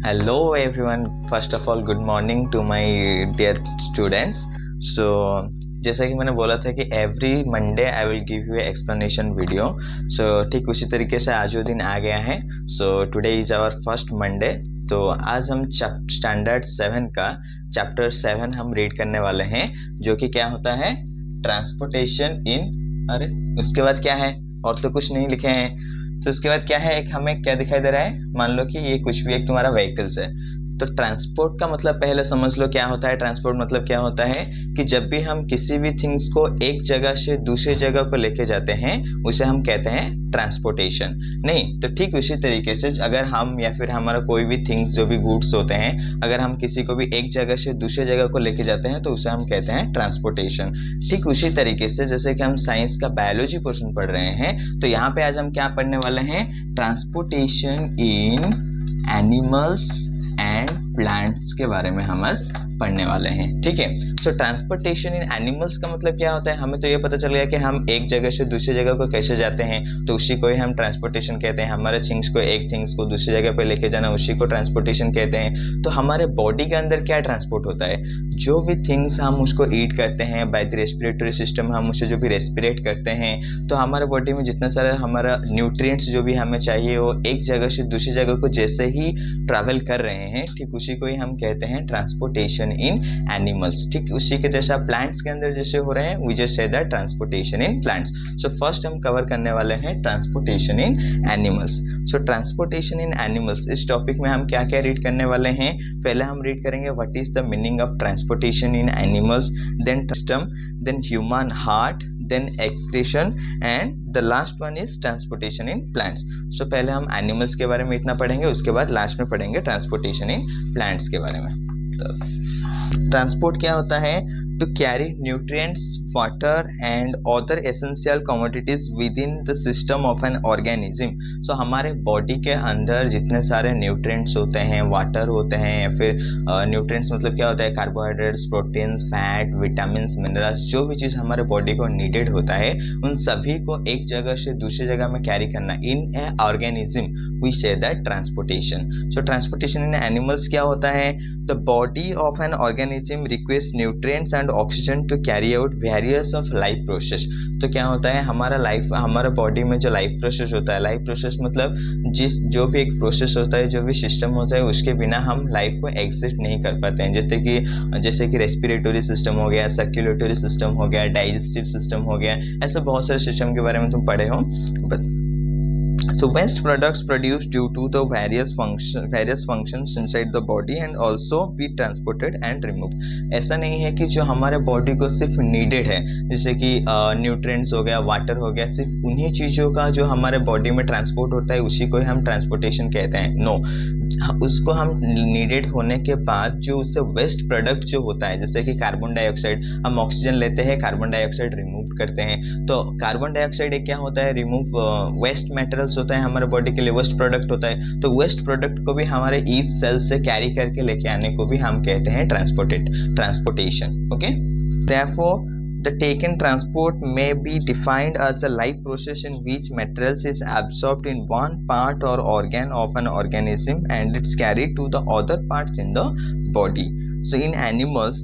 Hello everyone. First of all, good morning to my dear students. So जैसा कि मैंने बोला था कि every Monday I will give you explanation video. So ठीक उसी तरीके से आज वो दिन आ गया है. So today is our first Monday. तो आज हम स्टैंडर्ड 7 का चैप्टर 7 हम रीड करने वाले हैं, जो कि क्या होता है, ट्रांसपोर्टेशन इन. अरे उसके बाद क्या है, और तो कुछ नहीं लिखे हैं. तो उसके बाद क्या है, एक हमें क्या दिखाई दे रहा है, मान लो कि ये कुछ भी एक तुम्हारा व्हीकल्स है. तो ट्रांसपोर्ट का मतलब पहले समझ लो क्या होता है. ट्रांसपोर्ट मतलब क्या होता है कि जब भी हम किसी भी थिंग्स को एक जगह से दूसरी जगह को लेके जाते हैं उसे हम कहते हैं ट्रांसपोर्टेशन. नहीं तो ठीक उसी तरीके से अगर हम या फिर हमारा कोई भी थिंग्स जो भी गुड्स होते हैं, अगर हम किसी को भी एक जगह से दूसरी जगह को लेके जाते हैं तो उसे हम कहते हैं ट्रांसपोर्टेशन. ठीक उसी तरीके से जैसे कि हम साइंस का बायोलॉजी पोर्शन पढ़ रहे हैं, तो यहाँ पे आज हम क्या पढ़ने वाले हैं, transportation in animals and plants के बारे में हम आज पढ़ने वाले हैं. ठीक है. सो ट्रांसपोर्टेशन इन एनिमल्स का मतलब क्या होता है, हमें तो ये पता चल गया कि हम एक जगह से दूसरी जगह को कैसे जाते हैं, तो उसी को ही हम ट्रांसपोर्टेशन कहते हैं. हमारे थिंग्स को एक थिंग्स को दूसरी जगह पे लेके जाना, उसी को ट्रांसपोर्टेशन कहते हैं. तो हमारे बॉडी के अंदर क्या ट्रांसपोर्ट होता है, जो भी थिंग्स हम उसको ईट करते हैं बाय द रेस्पिरेटरी सिस्टम, हम उसे जो भी रेस्पिरेट करते हैं, तो हमारे बॉडी में जितना सारा हमारा न्यूट्रिएंट्स जो भी हमें चाहिए वो एक जगह से दूसरी जगह को जैसे ही ट्रैवल कर रहे हैं, ठीक उसी को ही हम कहते हैं ट्रांसपोर्टेशन इन एनिमल्स. ठीक उसी के जैसा प्लांट्स के अंदर जैसे हो रहे हैं, we just say that transportation in plants. So first हम कवर करने वाले हैं transportation in animals. So transportation in animals, इस टॉपिक में हम क्या क्या रीड करने वाले हैं. पहले हम रीड करेंगे what is the meaning of transportation in animals, then system, then human heart, then excretion, and the last one is transportation in plants. So पहले हम एनिमल्स के बारे में इतना पढ़ेंगे, उसके बाद लास्ट में पढ़ेंगे ट्रांसपोर्टेशन इन प्लांट्स के बारे में. तो ट्रांसपोर्ट क्या होता है, to carry nutrients, water and other essential commodities within the system of an organism. So हमारे बॉडी के अंदर जितने सारे न्यूट्रिएंट्स होते हैं, वाटर होते हैं, या फिर न्यूट्रिएंट्स मतलब क्या होता है, carbohydrates, proteins, fat, vitamins, minerals, जो भी चीज़ हमारे बॉडी को नीडेड होता है उन सभी को एक जगह से दूसरी जगह में कैरी करना in a organism, we say that transportation. So transportation in animals क्या होता है, the body of an organism requires nutrients and oxygen to carry out various of life process. तो क्या होता है, हमारा बॉडी में जो लाइफ प्रोसेस होता है, लाइफ प्रोसेस मतलब जो भी एक प्रोसेस होता है, जो भी सिस्टम होता है, उसके बिना हम लाइफ को एग्जिस्ट नहीं कर पाते हैं. जैसे कि रेस्पिरेटरी सिस्टम हो गया, सर्कुलेटरी सिस्टम हो गया, डाइजेस्टिव सिस्टम हो गया, ऐसे बहुत सारे सिस्टम के बारे में तुम पढ़े हो. So waste products produced due to the various functions inside the body and also be transported and removed. ऐसा नहीं है कि जो हमारे बॉडी को सिर्फ नीडेड है, जैसे कि न्यूट्रिएंट्स हो गया, वाटर हो गया, सिर्फ उन्हीं चीज़ों का जो हमारे बॉडी में ट्रांसपोर्ट होता है उसी को ही हम ट्रांसपोर्टेशन कहते हैं. नो, उसको हम नीडेड होने के बाद जो उससे वेस्ट प्रोडक्ट जो होता है, जैसे कि कार्बन डाइऑक्साइड, हम ऑक्सीजन लेते हैं, कार्बन डाइऑक्साइड रिमूव करते हैं. तो कार्बन डाइऑक्साइड एक क्या होता है, रिमूव वेस्ट मटेरियल्स होता है, हमारे बॉडी के लिए वेस्ट प्रोडक्ट होता है. तो वेस्ट प्रोडक्ट को भी हमारे ईच सेल से कैरी करके लेके आने को भी हम कहते हैं transportation. Okay. Therefore the taken transport may be defined as a life process in which materials is absorbed in one part or organ of an organism and it's carried to the other parts in the body. So in animals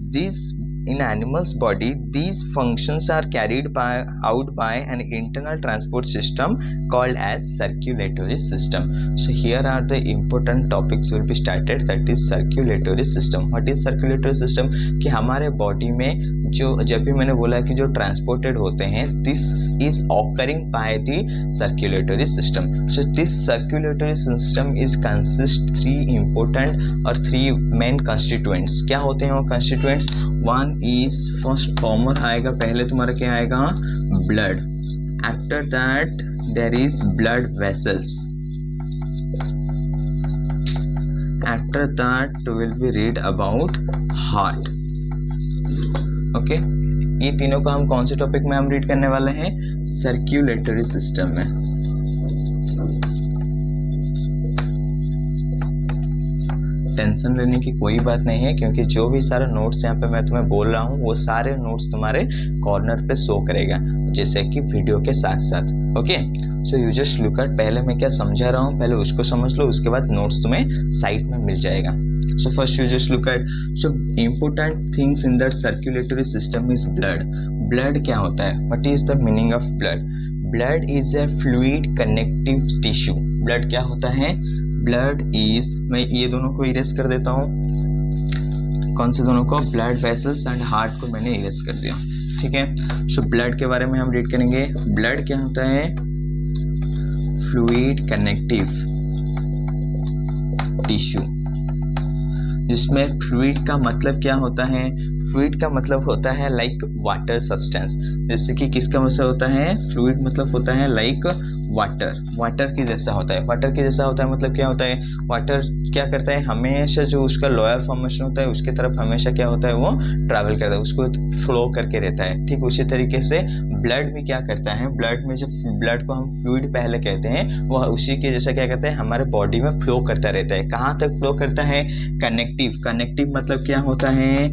body these functions are carried out by an internal transport system called as circulatory system. So here are the important topics will be started, that is circulatory system. What is circulatory system, कि हमारे body में जो जब भी मैंने बोला कि जो ट्रांसपोर्टेड होते हैं, this is occurring by the circulatory system. So this circulatory system is consist 3 important और 3 मेन कंस्टिट्यूएंट्स. क्या होते हैं वो constituents, one is first common आएगा, पहले तुम्हारा क्या आएगा, blood. After that there is blood vessels. After that will be read about heart. Okay. ये तीनों को हम कौन से टॉपिक में हम रीड करने वाले हैं, सर्कुलेटरी सिस्टम में. टेंशन लेने की कोई बात नहीं है, क्योंकि जो भी सारे नोट्स यहाँ पे मैं तुम्हें बोल रहा हूँ वो सारे नोट्स तुम्हारे कॉर्नर पे शो करेगा, जैसे कि वीडियो के साथ साथ. Okay. So you just look at, पहले मैं क्या समझा रहा हूँ पहले उसको समझ लो, उसके बाद नोट्स तुम्हें साइड में मिल जाएगा. So first you just look at, so important things in that circulatory system is blood. Blood क्या होता है? What is the meaning of blood? Blood is a fluid connective tissue. Blood क्या होता है? Blood is, मैं ये दोनों को इरेज कर देता हूँ. कौन से दोनों को? ब्लड वेसल्स एंड हार्ट को मैंने इरेज कर दिया. ठीक है. सो ब्लड के बारे में हम रीड करेंगे. ब्लड क्या होता है? Fluid connective tissue. जिसमें फ्लूइड का मतलब क्या होता है? फ्लूइड का मतलब होता है लाइक वाटर सब्सटेंस. जैसे कि किसका मतलब होता है? फ्लूइड मतलब होता है लाइक वाटर. वाटर के जैसा होता है. वाटर के जैसा होता है मतलब क्या होता है? वाटर क्या करता है? हमेशा जो उसका लोअर फॉर्मेशन होता है उसके तरफ हमेशा क्या होता है? वो ट्रैवल करता है, उसको फ्लो करके रहता है. ठीक उसी तरीके से ब्लड भी क्या करता है? ब्लड में जब ब्लड को हम फ्लूइड पहले कहते हैं, वह उसी के जैसा क्या करता है? हमारे बॉडी में फ्लो करता रहता है. कहाँ तक फ्लो करता है? कनेक्टिव. कनेक्टिव मतलब क्या होता है?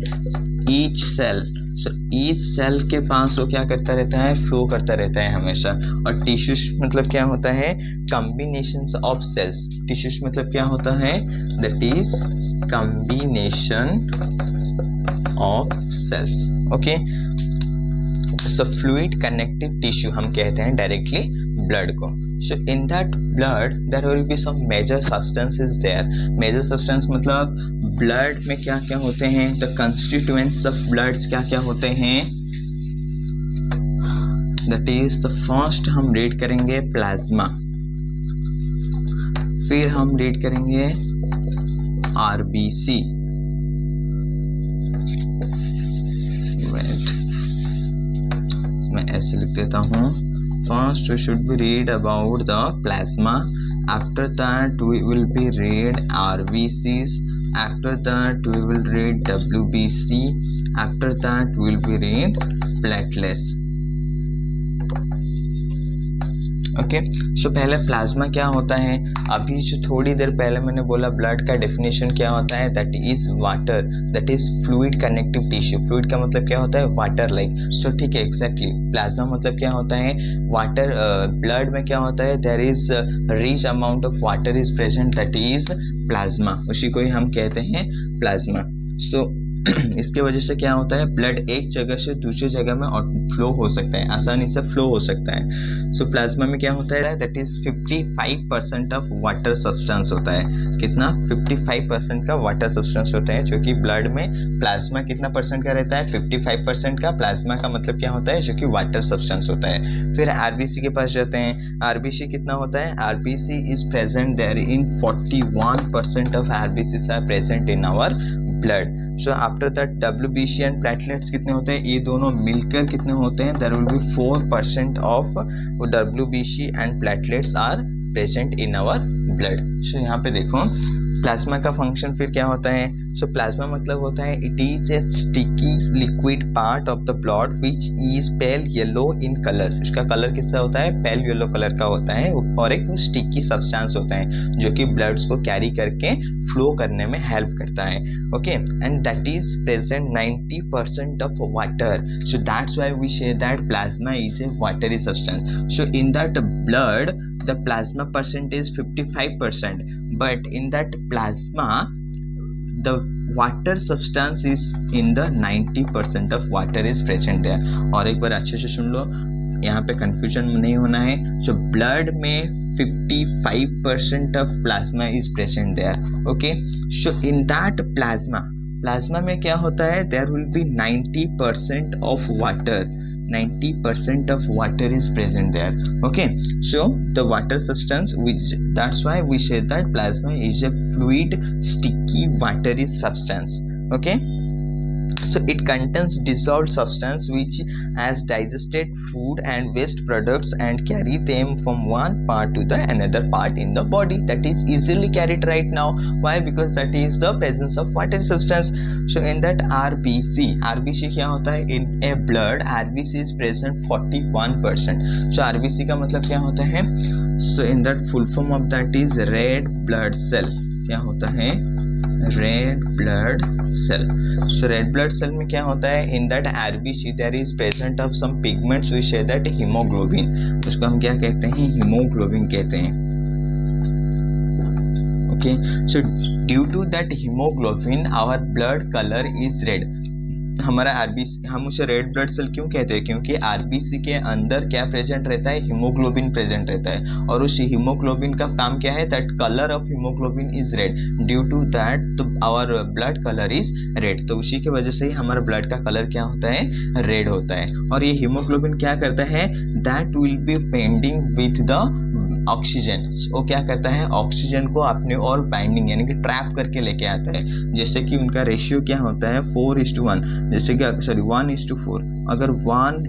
Each cell. So each cell के पास वो क्या करता रहता है? फ्लो करता रहता है हमेशा. और टिश्यूज मतलब क्या होता है? Combinations of sales. टिश्यूज मतलब क्या होता है? That is combination of cells. Okay. So fluid connective tissue हम कहते हैं डायरेक्टली ब्लड को. So in that blood there will be some major substances there. Major substance मतलब ब्लड में क्या क्या होते हैं? द कंस्टिट्यूएंट्स ऑफ ब्लड्स क्या क्या होते हैं? दैट इज द फर्स्ट हम रीड करेंगे प्लाज्मा, फिर हम रीड करेंगे आरबीसी. मैं ऐसे लिख देता हूँ. First we should be read about the plasma. After that we will be read RBCs. After that we will read WBC. After that we will be read platelets. Okay. So पहले plasma क्या होता है? अभी जो थोड़ी देर पहले मैंने बोला ब्लड का डेफिनेशन क्या होता है? That is water. That is fluid connective tissue. Fluid का मतलब क्या होता है? Water like. सो ठीक है, एग्जैक्टली. प्लाज्मा मतलब क्या होता है? वाटर. ब्लड में क्या होता है? There is rich amount of water is present, that is plasma. उसी को ही हम कहते हैं प्लाज्मा. सो इसके वजह से क्या होता है? ब्लड एक जगह से दूसरी जगह में फ्लो हो सकता है, आसानी से फ्लो हो सकता है. सो प्लाज्मा में क्या होता है? That is 55% of water substance होता है. कितना? 55% का वाटर सब्सटेंस होता है, जो कि ब्लड में प्लाज्मा कितना परसेंट का रहता है? 55% का. प्लाज्मा का मतलब क्या होता है? जो कि वाटर सब्सटेंस होता है. फिर आरबीसी के पास जाते हैं. आरबीसी कितना होता है? RBC is present there in 41% of RBC are present in our blood. So after that WBC and platelets कितने होते हैं? ये दोनों मिलकर कितने होते हैं? There will be 4% of WBC and platelets are present in our blood. So यहाँ पे देखो प्लाज्मा का फंक्शन फिर क्या होता है? सो प्लाज्मा मतलब होता है it is a sticky liquid part of the blood which is pale yellow in colour. इसका कलर किसका होता है? पेल येलो कलर का होता है. और एक स्टिकी सब्सटेंस होता है जो कि ब्लड्स को कैरी करके फ्लो करने में हेल्प करता है. Okay. And that is present 90% of water. So that's why we say that plasma is a watery substance. So in that blood the plasma percent is 55%, but in that plasma the water substance is in the 90% of water is present there. और एक बार अच्छे से सुन लो, यहाँ पे confusion नहीं होना है. so blood में 55% of plasma is present there. okay. so in that plasma में क्या होता है? there will be 90% of water. 90% of water is present there. okay. so the water substance, that's why we say that plasma is a fluid sticky watery substance. okay. so it contains dissolved substance which has digested food and waste products and carry them from one part to the another part in the body. That is easily carried right now. Why? Because that is the presence of water substance. So in that RBC क्या होता है? in a blood RBC is present 41%. so RBC का मतलब क्या होता है? so in that full form of that is red blood cell. क्या होता है? Red blood cell. So red blood cell में क्या होता है, in that RBC there is present of some pigments we say that hemoglobin. उसको हम क्या कहते हैं, हीमोग्लोबिन कहते हैं. Okay, so due to that haemoglobin our blood colour is red. हमारा आरबीसी, हम उसे रेड ब्लड सेल क्यों कहते हैं, क्योंकि आरबीसी के अंदर क्या प्रेजेंट रहता है, हीमोग्लोबिन प्रेजेंट रहता है. और उस हीमोग्लोबिन का काम क्या है, that colour of haemoglobin is red. Due to that our blood colour is red. तो उसी की वजह से ही हमारा ब्लड का कलर क्या होता है, रेड होता है. और ये हीमोग्लोबिन क्या करता है, that will B pending with the oxygen. वो क्या करता है, ऑक्सीजन को अपने और बाइंडिंग यानी कि ट्रैप करके लेके आता है. जैसे कि उनका रेशियो क्या होता है, 4:1. जैसे कि 1:4. अगर 1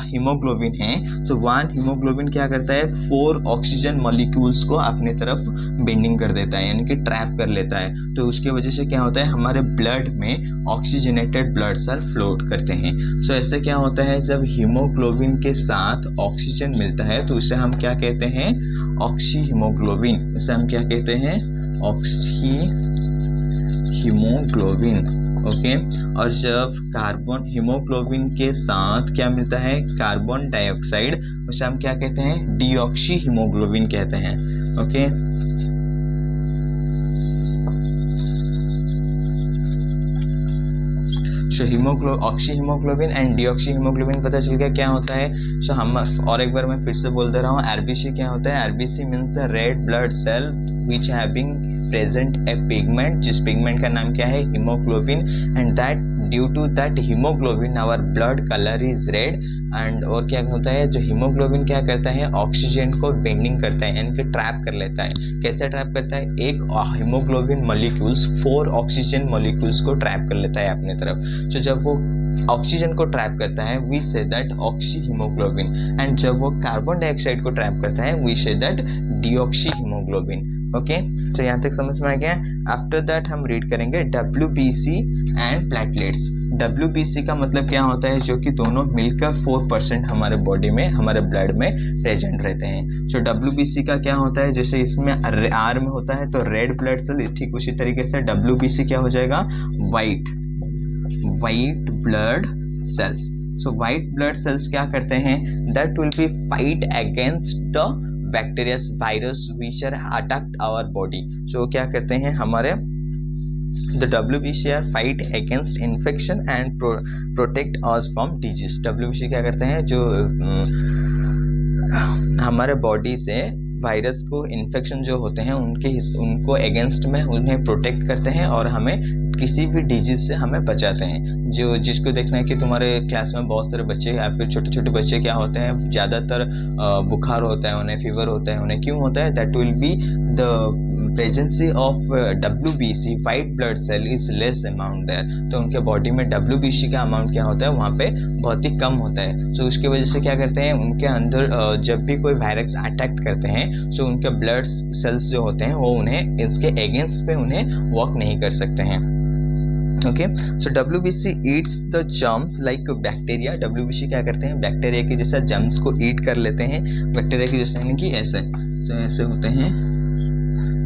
हीमोग्लोबिन है, सो 1 हीमोग्लोबिन क्या करता है, 4 ऑक्सीजन मॉलिक्यूल्स को अपने तरफ बेंडिंग कर देता है यानी कि ट्रैप कर लेता है. तो उसके वजह से क्या होता है, हमारे ब्लड में ऑक्सीजनेटेड ब्लड सेल फ्लोट करते हैं. सो ऐसे क्या होता है, जब हीमोग्लोबिन के साथ ऑक्सीजन मिलता है तो उसे हम क्या कहते हैं, ऑक्सी हीमोग्लोबिन. इसे हम क्या कहते हैं, ऑक्सी हीमोग्लोबिन. ओके, और जब कार्बन हीमोग्लोबिन के साथ क्या मिलता है, कार्बन डाइऑक्साइड, उसे हम क्या कहते हैं, डीऑक्सी हीमोग्लोबिन कहते हैं. Okay, so oxy haemoglobin and deoxy haemoglobin पता चल गया क्या होता है. सो हम और एक बार मैं फिर से बोल दे रहा हूँ, आरबीसी क्या होता है, RBC means the red blood cell which having present a pigment, जिस पिगमेंट का नाम क्या है, haemoglobin. And that due to that haemoglobin our blood colour is red. And और क्या होता है, जो हीमोग्लोबिन क्या करता है, ऑक्सीजन को बेंडिंग करता है यानी कि ट्रैप कर लेता है. कैसे ट्रैप करता है, एक हीमोग्लोबिन मॉलिक्यूल्स 4 ऑक्सीजन मॉलिक्यूल्स को ट्रैप कर लेता है अपने तरफ. तो जब वो ऑक्सीजन को ट्रैप करता है we say that oxy haemoglobin. And जब वो कार्बन डाइऑक्साइड को ट्रैप करता है we say that deoxy haemoglobin. Okay, तो यहाँ तक समझ में आ गया. आफ्टर दैट हम रीड करेंगे WBC एंड प्लेटलेट्स. WBC का मतलब क्या होता है, जो कि दोनों मिलकर 4% हमारे बॉडी में, हमारे ब्लड में प्रेजेंट रहते हैं. सो WBC का क्या होता है, जैसे इसमें R में होता है तो रेड ब्लड सेल, ठीक उसी तरीके से WBC क्या हो जाएगा, white blood cells. So white blood cells क्या करते हैं, that will be fight against the bacteria virus which are attack our body. So क्या करते हैं, हमारे the WBC are fight against infection and protect us from disease. WBC क्या करते हैं, जो हमारे बॉडी से वायरस को, इन्फेक्शन जो होते हैं उनको अगेंस्ट में उन्हें प्रोटेक्ट करते हैं और हमें किसी भी डिजीज से हमें बचाते हैं. जो जिसको देखना है कि तुम्हारे क्लास में बहुत सारे बच्चे या फिर छोटे छोटे बच्चे क्या होते हैं, ज़्यादातर बुखार होता है उन्हें, फीवर होता है उन्हें. क्यों होता है, that will be the presence of WBC white blood cell is less amount there. तो उनके बॉडी में WBC का अमाउंट क्या होता है, वहाँ पे बहुत ही कम होता है. सो उसकी वजह से क्या करते हैं, उनके अंदर जब भी कोई वायरस अटैक करते हैं सो उनके ब्लड सेल्स जो होते हैं वो उन्हें इसके अगेंस्ट पे उन्हें वर्क नहीं कर सकते हैं. Okay, so WBC eats the germs like bacteria. WBC क्या करते हैं, बैक्टीरिया के जैसा जर्म्स को ईट कर लेते हैं, बैक्टीरिया के जैसा यानी कि ऐसे. तो ऐसे होते हैं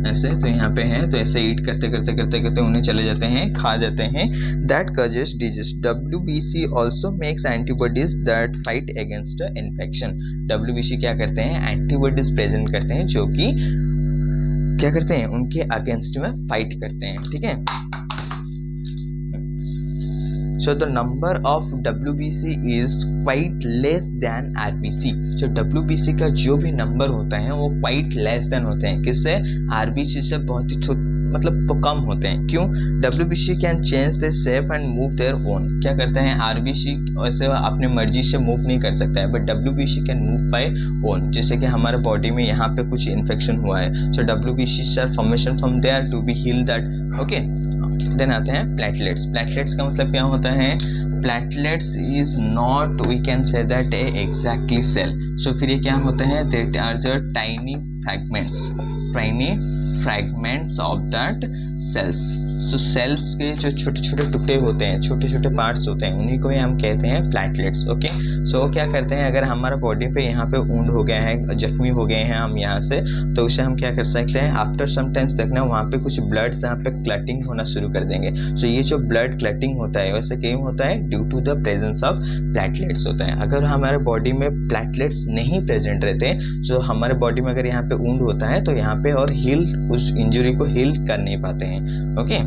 ऐसे, तो यहाँ पे हैं तो ऐसे ईट करते करते उन्हें चले जाते हैं, खा जाते हैं. That causes disease. WBC also makes antibodies that fight against infection. WBC क्या करते हैं, एंटीबॉडीज प्रेजेंट करते हैं जो कि क्या करते हैं, उनके अगेंस्ट में फाइट करते हैं. ठीक है, so the number of WBC is quite less than RBC. so WBC का जो भी नंबर होता है वो quite less than होते हैं, किससे, RBC से बहुत ही मतलब कम होते हैं. क्यों, WBC can change the shape and move their own. क्या करते हैं, RBC वैसे अपने मर्जी से मूव नहीं कर सकता है, but WBC can move by own. जैसे कि हमारे बॉडी में यहाँ पे कुछ इन्फेक्शन हुआ है, so WBC sir formation from there to be heal that. Okay, then आते हैं प्लेटलेट्स. प्लेटलेट्स का मतलब क्या होता है, platelets is not we can say that a exactly cell. So फिर ये क्या होता है, that are the tiny fragments of that cells. So cells के जो छोटे छोटे टुकड़े होते हैं, छोटे छोटे पार्ट्स होते हैं, उन्हीं को ही हम कहते हैं प्लेटलेट्स। ओके, सो वो क्या करते हैं, अगर हमारा बॉडी पे यहाँ पे वुंड हो गया है, जख्मी हो गए हैं हम यहाँ से, तो उसे हम क्या कर सकते हैं, आफ्टर सम टाइम्स देखना वहाँ पे कुछ ब्लड्स यहाँ पे क्लटिंग होना शुरू कर देंगे। सो ये जो ब्लड क्लटिंग होता है वैसे क्यों होता है, due to the presence of platelets होता है। अगर हमारे बॉडी में प्लेटलेट्स नहीं प्रेजेंट रहते, जो हमारे बॉडी में अगर यहाँ पे वुंड होता है तो यहाँ पे और हील, उस इंजरी को हील कर नहीं पाते हैं। ओके,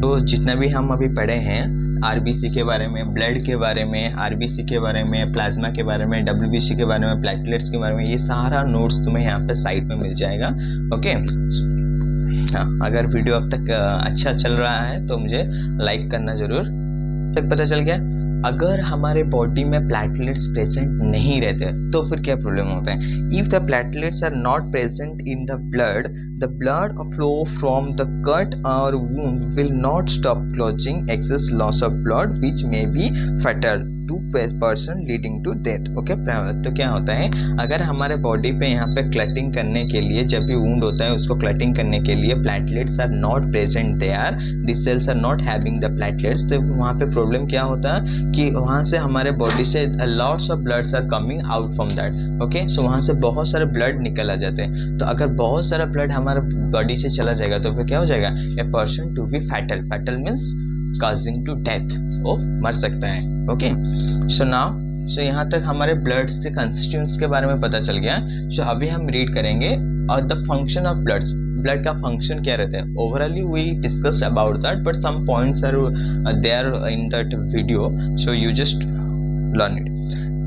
तो जितना भी हम अभी पढ़े हैं आरबीसी के बारे में, ब्लड के बारे में, आरबीसी के बारे में, प्लाज्मा के बारे में, डब्ल्यूबीसी के बारे में, प्लेटलेट्स के बारे में, ये सारा नोट्स तुम्हें यहाँ पे साइट में मिल जाएगा। ओके, हाँ, अगर वीडियो अब तक अच्छा चल रहा है तो मुझे लाइक करना जरूर। तक पता चल गया, अगर हमारे बॉडी में प्लेटलेट्स प्रेजेंट नहीं रहते तो फिर क्या प्रॉब्लम होता है। If the platelets are not present in the blood flow from the cut or wound will not stop causing excess loss of blood which may be fatal to person leading to death। Okay, तो क्या होता है, अगर हमारे body पे यहाँ पे clotting करने के लिए, जब भी वुंड होता है उसको क्लटिंग करने के लिए platelets are not present there, the cells are not having the platelets, तो वहाँ पे प्रॉब्लम क्या होता है कि वहाँ से हमारे बॉडी से lots of bloods are coming out from that. Okay, so वहाँ से बहुत सारे ब्लड निकल आ जाते हैं। तो अगर बहुत सारा ब्लड हमारे बॉडी से चला जाएगा तो फिर क्या हो जाएगा, a person to be fatal. Fatal means causing to death, वो मर सकता है। ओके, सो नाउ, सो यहाँ तक हमारे ब्लड के कंस्टिट्यूएंट्स के बारे में पता चल गया। सो अभी हम रीड करेंगे और द फंक्शन ऑफ ब्लड का फंक्शन क्या रहता है। Overally we discuss about that, but some points are there in that video, so you just learn it.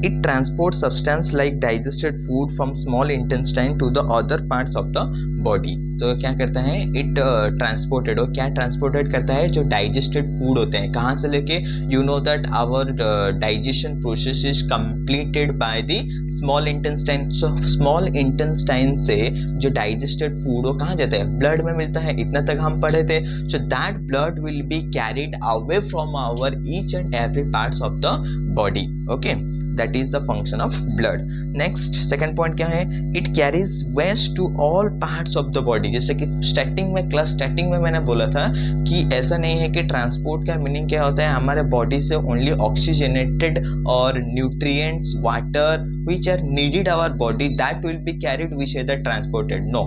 It transports substance like digested food from small intestine to the other parts of the body। तो क्या करता है, it transported, और क्या transported करता है, जो digested food होते हैं, कहाँ से लेके, you know that our digestion process is completed by the small intestine. So small intestine से जो डाइजेस्टेड फूड वो कहाँ जाता है, ब्लड में मिलता है। इतना तक हम पढ़े थे। So that blood will be carried away from our each and every parts of the body. Okay, that is the function of blood। next second point क्या है, it carries waste to all parts of the body। जैसे कि starting में मैंने बोला था कि ऐसा नहीं है कि ट्रांसपोर्ट का मीनिंग क्या होता है, हमारे बॉडी से ओनली ऑक्सीजनेटेड और nutrients, water which are needed our body that will be carried, we say that transported। no,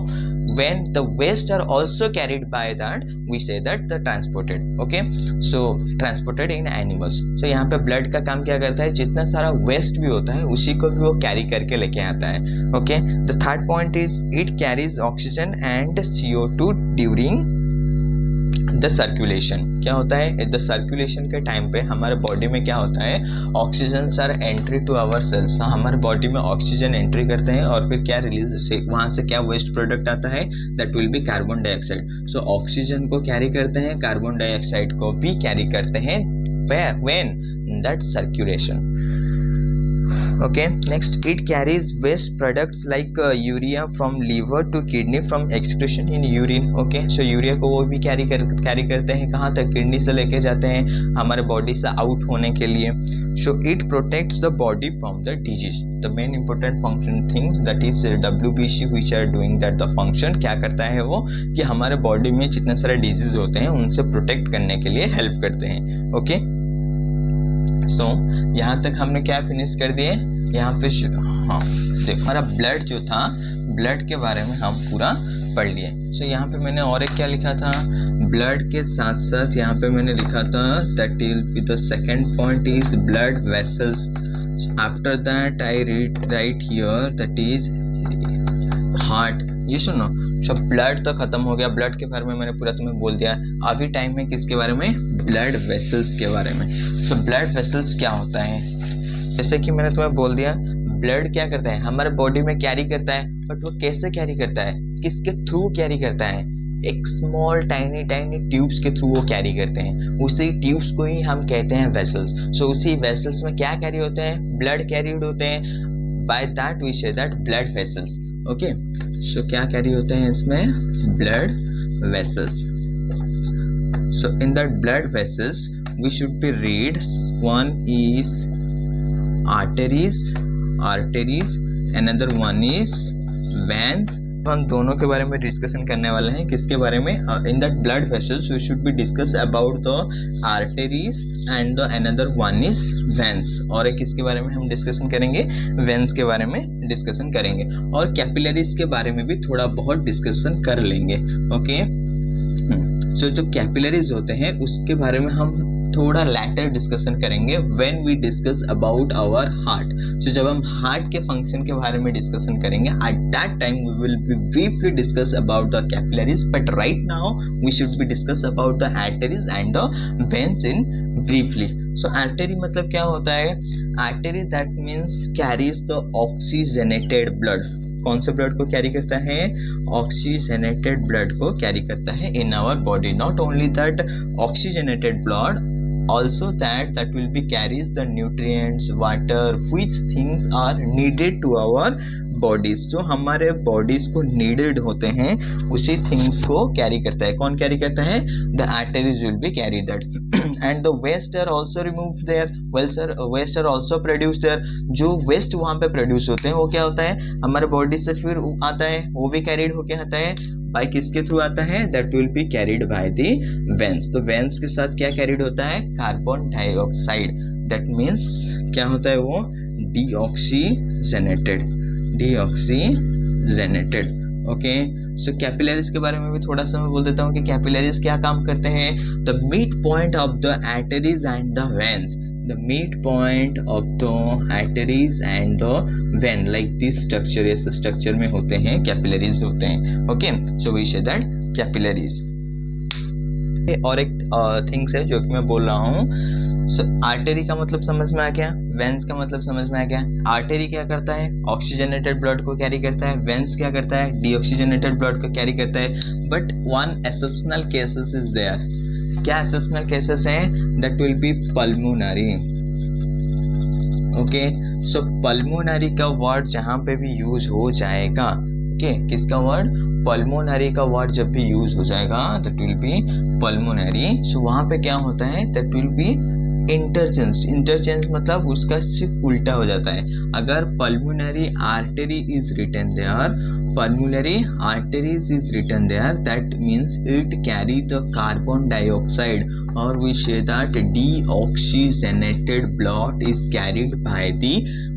when the waste are also carried by that, we say that the transported। okay, so transported in animals। so यहाँ पे blood का काम क्या करता है, जितना सारा waste भी होता है उसी को भी वो कैरी करके लेके आता है। Okay, the third point is it carries oxygen and CO2 during the circulation. क्या होता है, द सर्कुलेशन के टाइम पे हमारे बॉडी में क्या होता है, oxygen sir entry to our cells, हमारे बॉडी में ऑक्सीजन एंट्री करते हैं और फिर क्या रिलीज से, वहाँ से क्या वेस्ट प्रोडक्ट आता है, that will B carbon dioxide. So oxygen को कैरी करते हैं, कार्बन डाइऑक्साइड को भी कैरी करते हैं, when that circulation. Okay, next it carries waste products like urea from liver to kidney from excretion in urine। okay, so urea को वो भी कैरी करते हैं, कहाँ तक, किडनी से लेके जाते हैं हमारे बॉडी से आउट होने के लिए। so it protects the body from the disease। the main important function things that is WBC which are doing that the function क्या करता है वो, कि हमारे बॉडी में जितने सारे डिजीज होते हैं उनसे प्रोटेक्ट करने के लिए हेल्प करते हैं। ओके, सो यहाँ तक हमने क्या फिनिश कर दिए यहाँ पे। हाँ देखो, हमारा ब्लड जो था, ब्लड के बारे में हम पूरा पढ़ लिए। सो यहाँ पे मैंने और एक क्या लिखा था, ब्लड के साथ साथ यहाँ पे मैंने लिखा था that is the second point is blood vessels. After that I right here that is heart. ये सुनो, सब ब्लड तो खत्म हो गया, ब्लड के बारे में मैंने पूरा तुम्हें बोल दिया। अभी टाइम है किसके बारे में, ब्लड वेसल्स के बारे में। सो ब्लड वेसल्स क्या होता है, जैसे कि मैंने तुम्हें बोल दिया, ब्लड क्या करता है, हमारे बॉडी में कैरी करता है, बट वो कैसे कैरी करता है, किसके थ्रू कैरी करता है, एक स्मॉल टाइनी ट्यूब्स के थ्रू वो कैरी करते हैं। उसी ट्यूब्स को ही हम कहते हैं वेसल्स। सो उसी वेसल्स में क्या कैरी होते हैं, ब्लड कैरीड होते हैं, by that we say that blood vessels. Okay, so क्या कैरी होते हैं इसमें, blood vessels. So in that blood vessels we should be read, one is arteries, another one is veins, हम दोनों के बारे में डिस्कशन करने वाले हैं। किसके बारे में? In that blood vessels we should be discuss about the arteries and the another one is veins. और एक किसके बारे में हम डिस्कशन करेंगे? वेन्स के बारे में डिस्कशन करेंगे, और कैपिलरीज के बारे में भी थोड़ा बहुत डिस्कशन कर लेंगे। ओके, सो जो कैपिलरीज होते हैं उसके बारे में हम थोड़ा लैटर डिस्कशन करेंगे when we discuss about our heart. So जब हम हार्ट के फंक्शन के बारे में डिस्कशन करेंगे, at that time we will be briefly discuss about the capillaries, but right now we should be discuss about the arteries and the veins in briefly. So artery मतलब क्या होता है? Artery that means carries the oxygenated blood. कौन से blood को carry करता है? Oxygenated blood को कैरी करता है in our body. Not only that oxygenated blood, also that will be carries the nutrients, water, which things are needed to our bodies। जो हमारे bodies को needed होते हैं उसी things को carry करता है। कौन carry करता है? The arteries will be carry that and the waste are also removed there। well sir, waste are also produced there। जो waste वहाँ पे produce होते हैं वो क्या होता है? हमारे body से फिर आता है, वो भी carried होके आता है। बाय किसके थ्रू आता है? That will be carried by the veins. तो वेन्स के साथ क्या कैरिड होता है? Carbon dioxide. दैट मीन्स क्या होता है वो? डीऑक्सीजनेटेड। ओके, सो कैपिलरीज के बारे में भी थोड़ा सा मैं बोल देता हूँ कि कैपिलरीज क्या काम करते हैं। The mid point of the arteries and the veins, the midpoint of the arteries and the vein, like this structure, इस structure में होते हैं कैपिलरीज होते हैं। Okay, so we say that capillaries. और एक थिंग्स है जो कि मैं बोल रहा हूँ। सो आर्टरी का मतलब समझ में आ गया, वेन्स का मतलब समझ में आ गया। आर्टरी क्या करता है? ऑक्सीजनेटेड ब्लड को कैरी करता है। वेन्स क्या करता है? डीऑक्सीजनेटेड ब्लड को कैरी करता है। But one exceptional cases is there. क्या एक्सेप्शनल केसेस हैं? That will be pulmonary. Okay, so pulmonary का वर्ड जहाँ पे भी यूज हो जाएगा, ओके, किसका वर्ड? पल्मोनरी का वर्ड जब भी यूज हो जाएगा that will be pulmonary. So वहाँ पे क्या होता है? That will be interchange. Interchange मतलब उसका सिर्फ उल्टा हो जाता है। अगर pulmonary artery is written there, pulmonary arteries is written there, that means it carry the carbon dioxide, or we say that deoxygenated blood is carried by the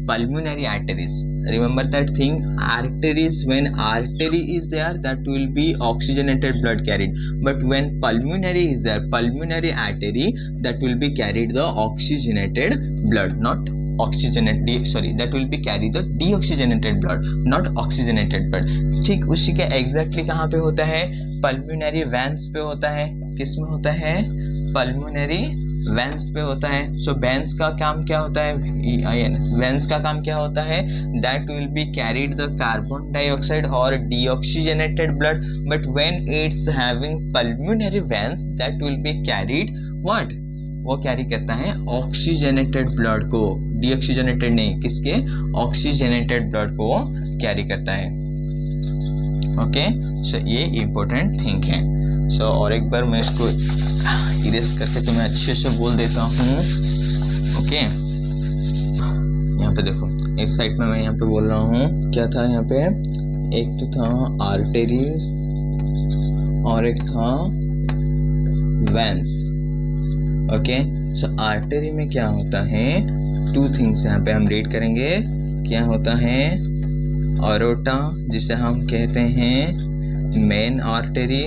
pulmonary arteries. Remember that thing, arteries, when artery is there that will be oxygenated blood carried, but when pulmonary is there, pulmonary artery, that will be carried the oxygenated blood, not that will be carry the deoxygenated blood, not oxygenated blood। ठीक उसी के exactly कहाँ पे होता है? Pulmonary veins पे होता है। किस में होता है? पल्मोनरी वेन्स पे होता है। सो वेन्स का काम क्या होता है? वेन्स का काम क्या होता है? That will be carried the carbon dioxide और deoxygenated blood, but when it's having pulmonary veins that will be carried what? वो कैरी करता है ऑक्सीजनेटेड ब्लड को, डीऑक्सीजनेटेड नहीं, किसके? ऑक्सीजनेटेड ब्लड को कैरी करता है। ओके, सो ये इम्पोर्टेंट थिंग है। सो और एक बार मैं इसको इरेज करके तुम्हें अच्छे से बोल देता हूँ। ओके, यहाँ पे देखो, इस साइड में मैं यहाँ पे बोल रहा हूँ क्या था यहाँ पे? एक तो था आर्टरीज और एक था वेन्स। ओके, सो आर्टरी में क्या होता है? टू थिंग्स यहाँ पे हम रीड करेंगे। क्या होता है? ऑरोटा, जिसे हम कहते हैं मेन आर्टरी,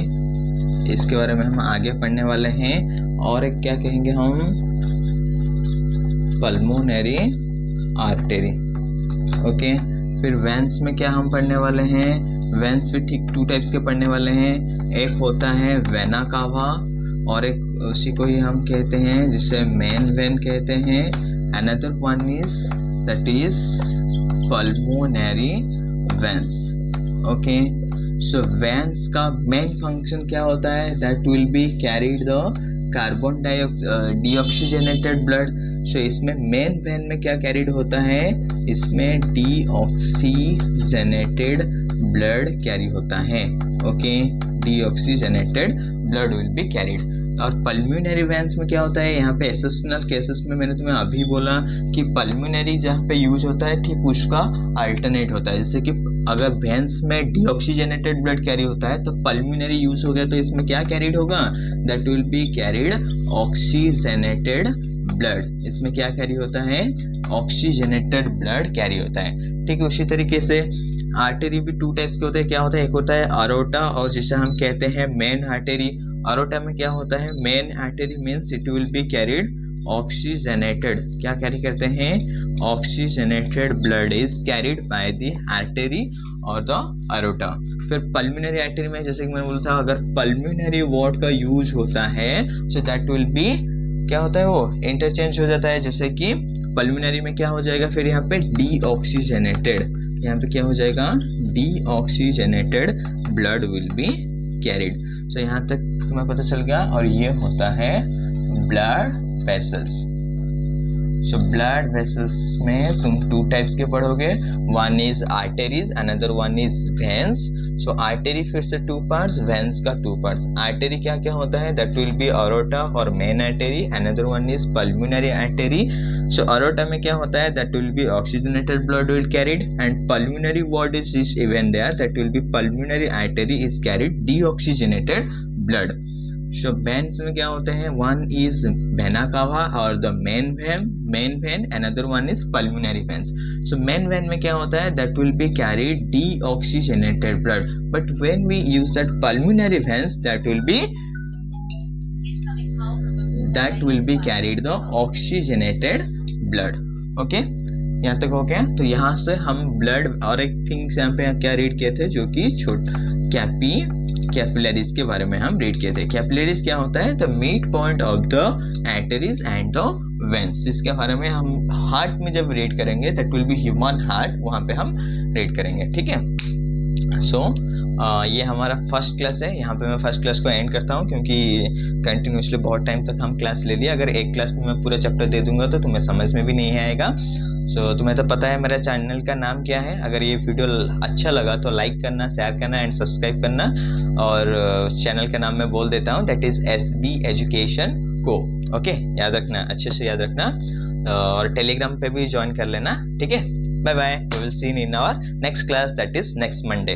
इसके बारे में हम आगे पढ़ने वाले हैं। और एक क्या कहेंगे हम? Pulmonary artery. ओके, फिर वेन्स में क्या हम पढ़ने वाले हैं? वेन्स भी ठीक टू टाइप्स के पढ़ने वाले हैं। एक होता है वेना कावा और एक उसी को ही हम कहते हैं जिसे मेन वेन कहते हैं। Another one is that is pulmonary veins. Okay, so veins का मेन फंक्शन क्या होता है? That will be carried the carbon deoxygenated blood. So इसमें मेन वेन में क्या कैरीड होता है? इसमें डीऑक्सीजनेटेड ब्लड कैरी होता है। Okay, deoxygenated blood will be carried. और पल्मोनरी वेन्स में क्या होता है? यहाँ पे एक्सेप्शनल केसेस में मैंने तुम्हें अभी बोला कि पल्मोनरी जहाँ पे यूज होता है ठीक उसका अल्टरनेट होता है। जैसे कि अगर वेन्स में डीऑक्सीजनेटेड ब्लड कैरी होता है तो पल्मोनरी यूज हो गया, तो इसमें क्या कैरीड होगा, that will be carried oxygenated blood. इसमें क्या कैरी होता है, ऑक्सीजनेटेड ब्लड कैरी होता है। ठीक है, उसी तरीके से आर्टरी भी टू टाइप्स के होते हैं। क्या होता है, एक होता है अरोटा और जिसे हम कहते हैं मेन आर्टरी। अरोटा में क्या होता है, main artery means it will be carried oxygenated, क्या कैरी करते हैं, oxygenated blood is carried by the artery और द अरोटा। फिर पल्मोनरी आर्टरी में जैसे कि मैंने बोला था, अगर पल्मोनरी वार्ड का यूज होता है सो दैट विल बी, क्या होता है वो इंटरचेंज हो जाता है। जैसे कि पल्मोनरी में क्या हो जाएगा, फिर यहाँ पे डीऑक्सीजनेटेड, यहाँ पे क्या हो जाएगा, deoxygenated blood will be carried. So यहाँ तक तुम्हें पता चल गया। और ये होता है blood vessels. So blood vessels में तुम टू टाइप्स के पढ़ोगे, one is arteries, another one is veins. So artery फिर से टू पार्ट्स, वेन्स का टू पार्ट्स। आर्टरी क्या क्या होता है, दैट विल बी अरोटा और main artery, another one is pulmonary artery. So aorta में क्या होता है, that will be oxygenated blood will carried, and pulmonary ward is even there, that will be pulmonary artery is carried deoxygenated blood. So veins में क्या होते हैं, one is vena cava और the main vein, another one is pulmonary veins. So main vein में क्या होता है, that will be carried deoxygenated blood, but when we use that pulmonary veins that will be carried the oxygenated blood. Okay, यहाँ तक हो गया। तो यहाँ से हम ब्लड और एक थिंग्स यहाँ पे क्या रीड किए थे, जो कि कैपिलरीज के बारे में हम रीड किए थे। कैपिलरीज क्या होता है, the mid point of the arteries and the veins, जिसके बारे में हम हार्ट में जब रीड करेंगे, that will be human heart, वहाँ पे हम रीड करेंगे। ठीक है, सो ये हमारा फर्स्ट क्लास है। यहाँ पे मैं फर्स्ट क्लास को एंड करता हूँ, क्योंकि कंटिन्यूसली बहुत टाइम तक हम क्लास ले लिया। अगर एक क्लास में मैं पूरा चैप्टर दे दूंगा तो तुम्हें समझ में भी नहीं आएगा। सो तुम्हें तो पता है मेरा चैनल का नाम क्या है। अगर ये वीडियो अच्छा लगा तो लाइक करना, शेयर करना एंड सब्सक्राइब करना। और चैनल का नाम मैं बोल देता हूँ, दैट इज़ SB एजुकेशन को। ओके, याद रखना, अच्छे से याद रखना। और टेलीग्राम पे भी ज्वाइन कर लेना। ठीक है, bye bye, we will see in our next class, that is next Monday.